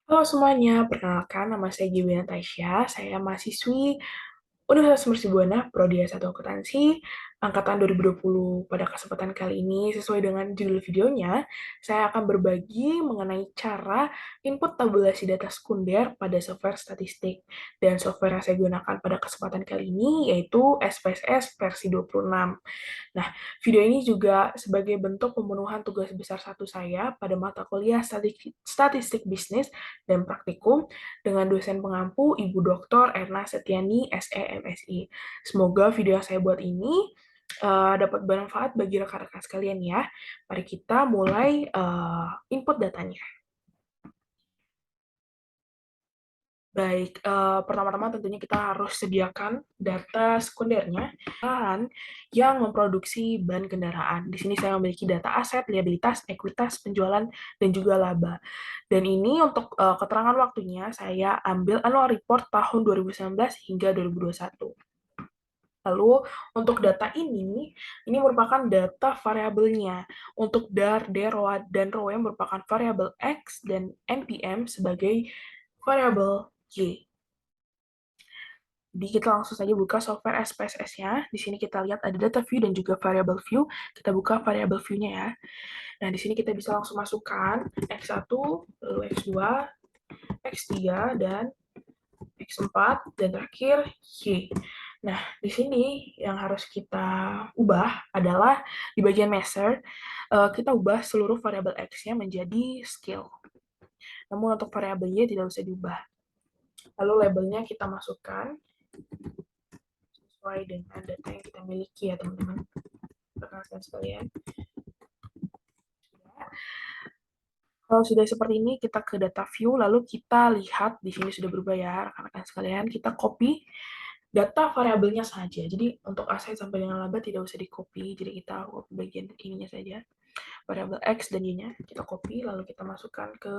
Halo semuanya, perkenalkan nama saya Giwina Tasya, saya mahasiswi Universitas Mercubuana, Prodi S1 Akuntansi, angkatan 2020. Pada kesempatan kali ini, sesuai dengan judul videonya, saya akan berbagi mengenai cara input tabulasi data sekunder pada software statistik. Dan software yang saya gunakan pada kesempatan kali ini yaitu SPSS versi 26. Nah, video ini juga sebagai bentuk pemenuhan tugas besar satu saya pada mata kuliah Statistik Bisnis dan Praktikum dengan dosen pengampu Ibu Dr. Erna Setiani, SE MSI. Semoga video yang saya buat ini dapat bermanfaat bagi rekan-rekan sekalian ya. Mari kita mulai input datanya. Baik, pertama-tama tentunya kita harus sediakan data sekundernya perusahaan yang memproduksi ban kendaraan. Di sini saya memiliki data aset, liabilitas, ekuitas, penjualan, dan juga laba. Dan ini untuk keterangan waktunya saya ambil annual report tahun 2019 hingga 2021. Lalu untuk data ini merupakan data variabelnya. Untuk DAR, DER, dan ROE merupakan variabel X dan NPM sebagai variabel Y. Jadi kita langsung saja buka software SPSS-nya. Di sini kita lihat ada data view dan juga variable view. Kita buka variable view-nya ya. Nah, di sini kita bisa langsung masukkan X1, lalu X2, X3, dan X4, dan terakhir Y. Nah, di sini yang harus kita ubah adalah di bagian measure, kita ubah seluruh variabel X-nya menjadi scale. Namun untuk variabel Y tidak usah diubah. Lalu labelnya kita masukkan sesuai dengan data yang kita miliki ya teman-teman, rekan-rekan sekalian. Kalau sudah seperti ini, kita ke data view, lalu kita lihat di sini sudah berubah ya rekan-rekan sekalian. Kita copy data variabelnya saja. Jadi untuk aset sampai dengan laba tidak usah di copy, jadi kita copy bagian ininya saja. Variabel X dan Y-nya kita copy, lalu kita masukkan ke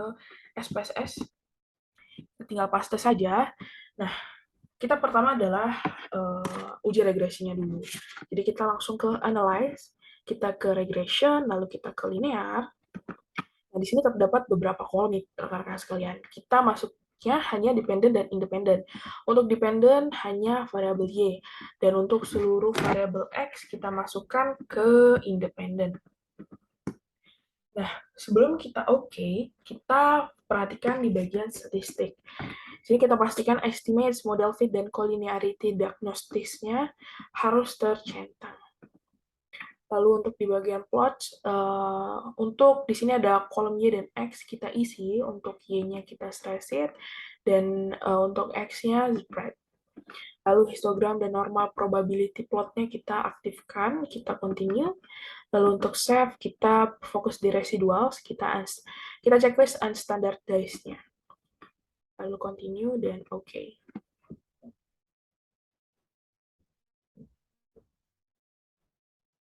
SPSS. Tinggal paste saja. Nah, kita pertama adalah uji regresinya dulu. Jadi kita langsung ke analyze, kita ke regression, lalu kita ke linear. Nah, di sini terdapat beberapa kolom nih, rekan-rekan sekalian. Kita masuknya hanya dependent dan independent. Untuk dependent hanya variabel Y, dan untuk seluruh variabel X kita masukkan ke independent. Nah, sebelum kita kita perhatikan di bagian statistik. Jadi kita pastikan estimates, model fit, dan collinearity diagnostisnya harus tercentang. Lalu untuk di bagian plot, untuk di sini ada kolom Y dan X kita isi, untuk Y-nya kita stress-it, dan untuk X-nya spread. Lalu histogram dan normal probability plotnya kita aktifkan, kita continue. Lalu untuk save, kita fokus di residuals, kita checklist unstandardized-nya. Lalu continue dan OK.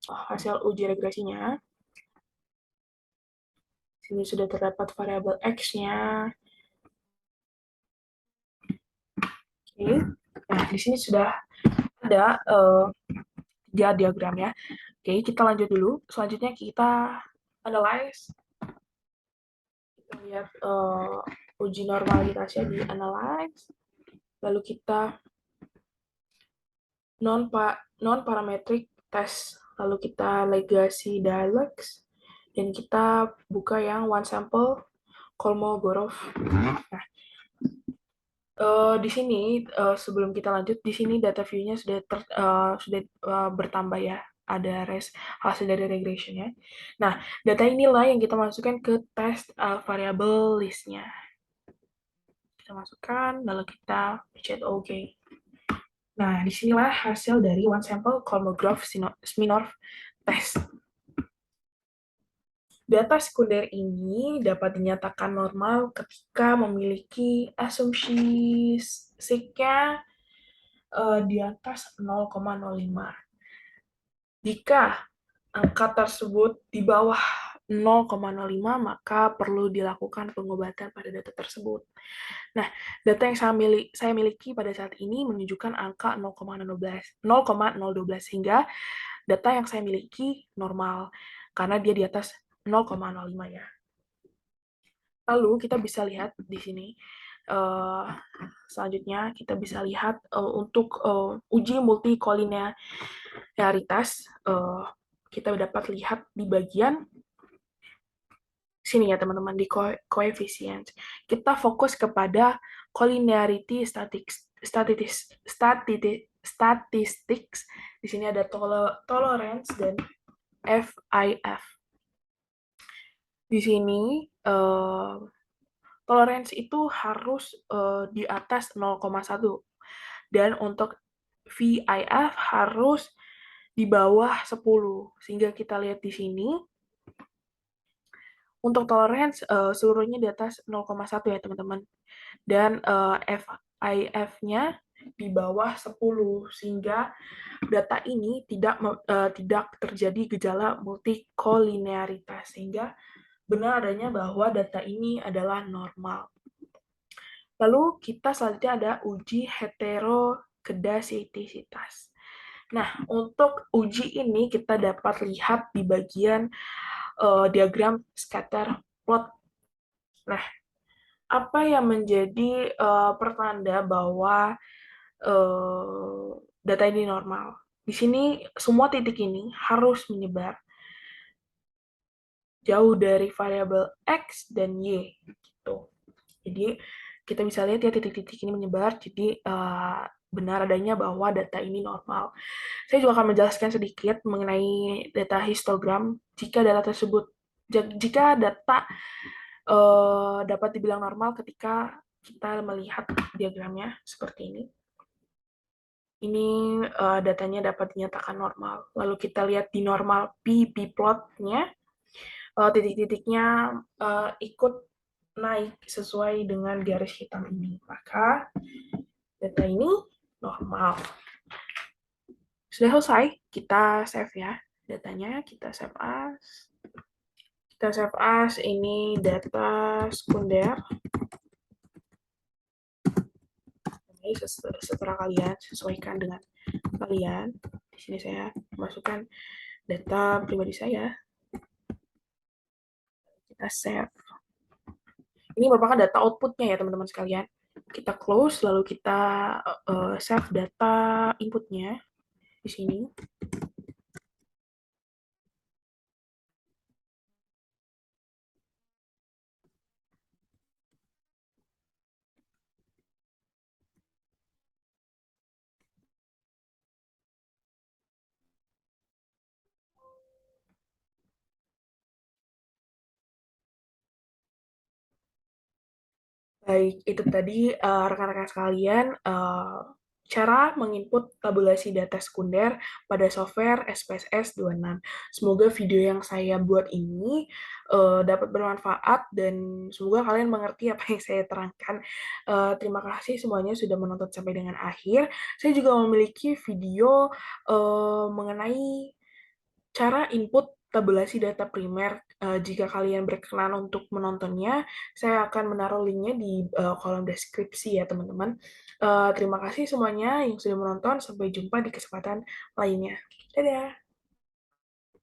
Hasil uji regresinya. Sini sudah terdapat variabel X-nya. Oke. Nah, di sini sudah ada diagram ya. Oke, kita lanjut dulu. Selanjutnya kita analyze. Kita lihat uji normalitasnya di analyze. Lalu kita non-parametric test. Lalu kita legacy dialogues. Dan kita buka yang one sample Kolmogorov. Nah, di sini sebelum kita lanjut, di sini data view-nya sudah bertambah ya, ada hasil dari regression-nya. Nah, data inilah yang kita masukkan ke test variable list-nya. Kita masukkan, lalu kita pencet OK. Nah, disinilah hasil dari one sample Kolmogorov-Smirnov test. Data sekunder ini dapat dinyatakan normal ketika memiliki asumsi sigma di atas 0,05. Jika angka tersebut di bawah 0,05, maka perlu dilakukan pengobatan pada data tersebut. Nah, data yang saya miliki pada saat ini menunjukkan angka 0,012, sehingga data yang saya miliki normal, karena dia di atas 0,05 ya. Lalu kita bisa lihat di sini, uh, selanjutnya kita bisa lihat untuk uji multikolinearitas, kita dapat lihat di bagian sini ya teman-teman, di coefficient. Kita fokus kepada collinearity statistics. Di sini ada tolerance dan FIF. Di sini tolerance itu harus di atas 0,1 dan untuk VIF harus di bawah 10. Sehingga kita lihat di sini untuk tolerance seluruhnya di atas 0,1 ya teman-teman. Dan FIF-nya di bawah 10 sehingga data ini tidak terjadi gejala multikolinearitas sehingga benar adanya bahwa data ini adalah normal. Lalu kita selanjutnya ada uji heterokedasitisitas. Nah, untuk uji ini kita dapat lihat di bagian diagram scatter plot. Nah, apa yang menjadi pertanda bahwa data ini normal? Di sini semua titik ini harus menyebar jauh dari variabel X dan Y. Gitu. Jadi kita bisa lihat ya titik-titik ini menyebar, jadi benar adanya bahwa data ini normal. Saya juga akan menjelaskan sedikit mengenai data histogram jika data dapat dibilang normal ketika kita melihat diagramnya seperti ini. Ini datanya dapat dinyatakan normal. Lalu kita lihat di normal p-plotnya, titik-titiknya ikut naik sesuai dengan garis hitam ini. Maka data ini normal. Sudah selesai, kita save ya datanya, kita save as. Kita save as ini data sekunder. Ini setelah kalian sesuaikan dengan kalian. Di sini saya masukkan data pribadi saya. Kita save. Ini merupakan data outputnya ya teman-teman sekalian. Kita close, lalu kita save data inputnya di sini. Baik, itu tadi rekan-rekan sekalian cara menginput tabulasi data sekunder pada software SPSS 26. Semoga video yang saya buat ini dapat bermanfaat dan semoga kalian mengerti apa yang saya terangkan. Terima kasih semuanya sudah menonton sampai dengan akhir. Saya juga memiliki video mengenai cara input tabulasi data primer. Jika kalian berkenan untuk menontonnya, saya akan menaruh linknya di kolom deskripsi ya teman-teman. Terima kasih semuanya yang sudah menonton. Sampai jumpa di kesempatan lainnya. Dadah!